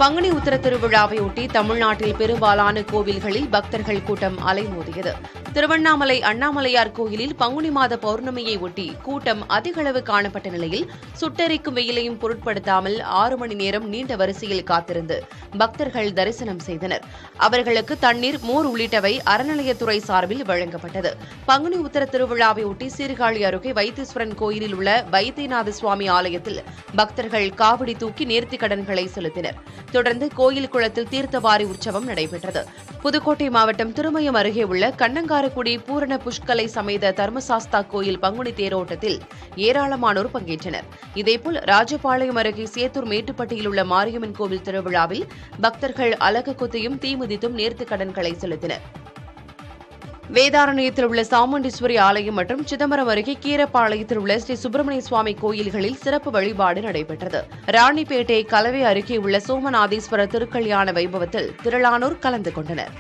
பங்குனி உத்திர திருவிழாவையொட்டி தமிழ்நாட்டில் பெரும்பாலான கோவில்களில் பக்தர்கள் கூட்டம் அலைமோதியது. திருவண்ணாமலை அண்ணாமலையார் கோயிலில் பங்குனி மாத பௌர்ணமியை ஒட்டி கூட்டம் அதிகளவு காணப்பட்ட நிலையில் சுட்டெரிக்கும் வெயிலையும் பொருட்படுத்தாமல் 6 மணி நேரம் நீண்ட வரிசையில் காத்திருந்து பக்தர்கள் தரிசனம் செய்தனர். அவர்களுக்கு தண்ணீர், மோர் உள்ளிட்டவை அறநிலையத்துறை சார்பில் வழங்கப்பட்டது. பங்குனி உத்திர திருவிழாவையொட்டி சீர்காழி அருகே வைத்தீஸ்வரன் கோயிலில் உள்ள வைத்தியநாத சுவாமி ஆலயத்தில் பக்தர்கள் காவடி தூக்கி நேர்த்திக் கடன்களை செலுத்தினர். தொடர்ந்து கோயில் குளத்தில் தீர்த்தவாரி உற்சவம் நடைபெற்றது. புதுக்கோட்டை மாவட்டம் திருமயம் அருகே உள்ள கண்ணங்காரக்குடி பூரண புஷ்கலை சமேத தர்மசாஸ்தா கோயில் பங்குனி தேரோட்டத்தில் ஏராளமானோர் பங்கேற்றனர். இதேபோல் ராஜபாளையம் அருகே சேத்தூர் மேட்டுப்பட்டியில் உள்ள மாரியம்மன் கோவில் திருவிழாவில் பக்தர்கள் அலகு குத்தியும் தீமிதித்தும் நேர்த்திக் கடன்களை செலுத்தினர். வேதாரண்யத்தில் உள்ள சாமுண்டீஸ்வரி ஆலயம் மற்றும் சிதம்பரம் அருகே கீரப்பாளையத்தில் உள்ள ஸ்ரீ சுப்பிரமணிய சுவாமி கோயில்களில் சிறப்பு வழிபாடு நடைபெற்றது. ராணிப்பேட்டை கலவை அருகே உள்ள சோமநாதீஸ்வரர் திருக்கல்யாண வைபவத்தில் திரளானோர் கலந்து கொண்டனர்.